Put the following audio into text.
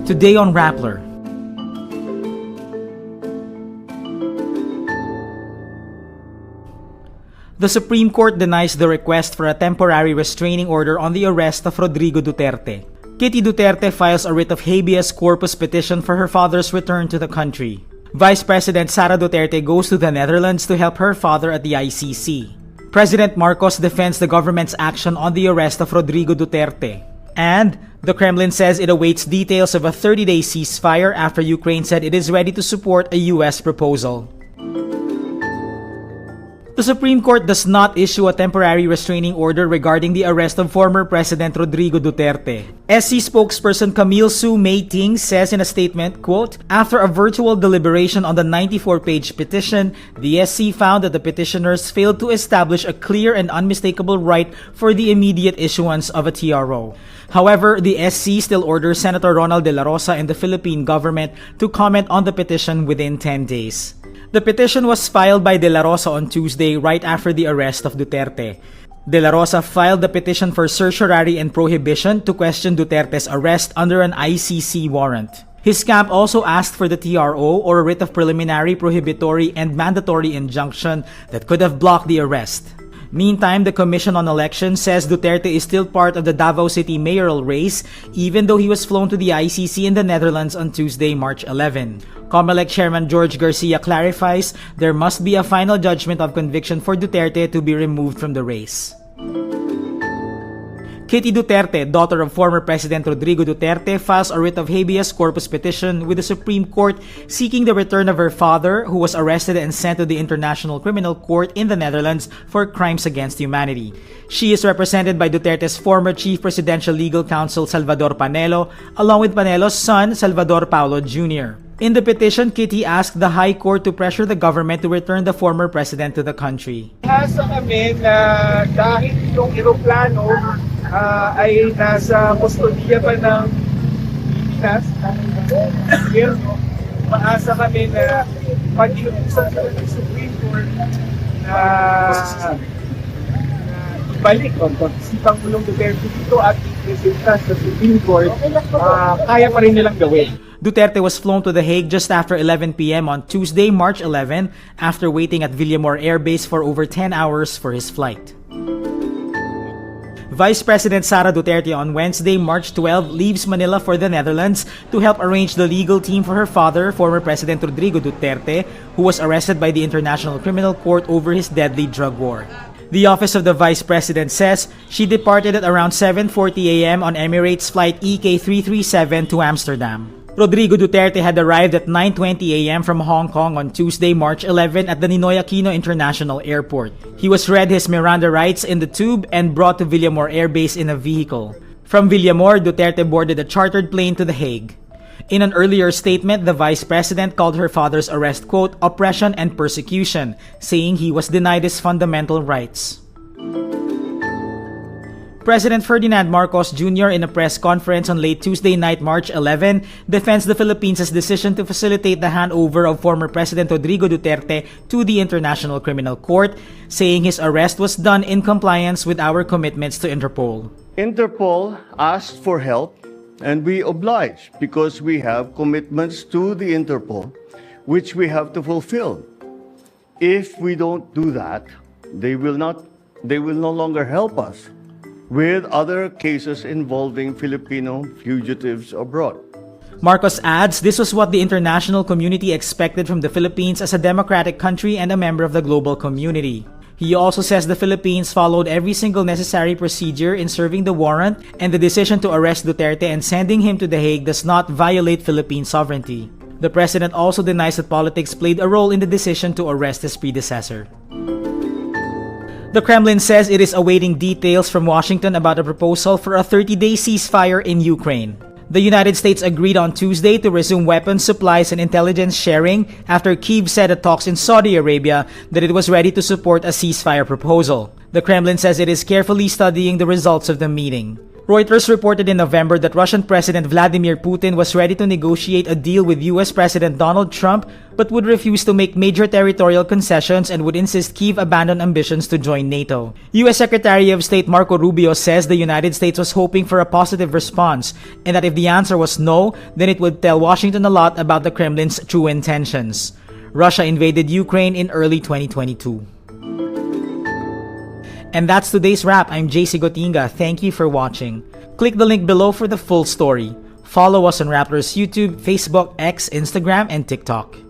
Today on Rappler. The Supreme Court denies the request for a temporary restraining order on the arrest of Rodrigo Duterte. Kitty Duterte files a writ of habeas corpus petition for her father's return to the country. Vice President Sara Duterte goes to the Netherlands to help her father at the ICC. President Marcos defends the government's action on the arrest of Rodrigo Duterte. And the Kremlin says it awaits details of a 30-day ceasefire after Ukraine said it is ready to support a US proposal. The Supreme Court does not issue a temporary restraining order regarding the arrest of former President Rodrigo Duterte. SC spokesperson Camille Sue Mei-Ting says in a statement, quote, "After a virtual deliberation on the 94-page petition, the SC found that the petitioners failed to establish a clear and unmistakable right for the immediate issuance of a TRO. However, the SC still orders Senator Ronald De La Rosa and the Philippine government to comment on the petition within 10 days. The petition was filed by De La Rosa on Tuesday right after the arrest of Duterte. De La Rosa filed the petition for certiorari and prohibition to question Duterte's arrest under an ICC warrant. His camp also asked for the TRO, or a writ of preliminary, prohibitory, and mandatory injunction that could have blocked the arrest. Meantime, the Commission on Elections says Duterte is still part of the Davao City mayoral race, even though he was flown to the ICC in the Netherlands on Tuesday, March 11. COMELEC Chairman George Garcia clarifies there must be a final judgment of conviction for Duterte to be removed from the race. Kitty Duterte, daughter of former President Rodrigo Duterte, files a writ of habeas corpus petition with the Supreme Court seeking the return of her father, who was arrested and sent to the International Criminal Court in the Netherlands for crimes against humanity. She is represented by Duterte's former Chief Presidential Legal Counsel Salvador Panelo, along with Panelo's son, Salvador Paulo Jr. In the petition, Kitty asked the High Court to pressure the government to return the former president to the country. Asa kami na dahil yung eroplano ay nasa kustodiya pa ng Pilipinas, maasa kami na pag-iusan ng Supreme Court na ibalik si Pangulong Duterte dito at i-presenta sa Supreme Court, kaya pa rin nilang gawin. Duterte was flown to The Hague just after 11 p.m. on Tuesday, March 11, after waiting at Villamor Air Base for over 10 hours for his flight. Vice President Sara Duterte on Wednesday, March 12, leaves Manila for the Netherlands to help arrange the legal team for her father, former President Rodrigo Duterte, who was arrested by the International Criminal Court over his deadly drug war. The office of the Vice President says she departed at around 7:40 a.m. on Emirates flight EK337 to Amsterdam. Rodrigo Duterte had arrived at 9:20 a.m. from Hong Kong on Tuesday, March 11 at the Ninoy Aquino International Airport. He was read his Miranda rights in the tube and brought to Villamor Air Base in a vehicle. From Villamor, Duterte boarded a chartered plane to The Hague. In an earlier statement, the Vice President called her father's arrest, quote, "oppression and persecution," saying he was denied his fundamental rights. President Ferdinand Marcos Jr. in a press conference on late Tuesday night, March 11, defends the Philippines' decision to facilitate the handover of former President Rodrigo Duterte to the International Criminal Court, saying his arrest was done in compliance with our commitments to Interpol. Interpol asked for help and we obliged because we have commitments to the Interpol which we have to fulfill. If we don't do that, they will no longer help us with other cases involving Filipino fugitives abroad. Marcos adds this was what the international community expected from the Philippines as a democratic country and a member of the global community. He also says the Philippines followed every single necessary procedure in serving the warrant, and the decision to arrest Duterte and sending him to The Hague does not violate Philippine sovereignty. The president also denies that politics played a role in the decision to arrest his predecessor. The Kremlin says it is awaiting details from Washington about a proposal for a 30-day ceasefire in Ukraine. The United States agreed on Tuesday to resume weapons supplies and intelligence sharing after Kyiv said at talks in Saudi Arabia that it was ready to support a ceasefire proposal. The Kremlin says it is carefully studying the results of the meeting. Reuters reported in November that Russian President Vladimir Putin was ready to negotiate a deal with US President Donald Trump but would refuse to make major territorial concessions and would insist Kyiv abandon ambitions to join NATO. US Secretary of State Marco Rubio says the United States was hoping for a positive response and that if the answer was no, then it would tell Washington a lot about the Kremlin's true intentions. Russia invaded Ukraine in early 2022. And that's today's wrap. I'm JC Gotinga. Thank you for watching. Click the link below for the full story. Follow us on Raptor's YouTube, Facebook, X, Instagram, and TikTok.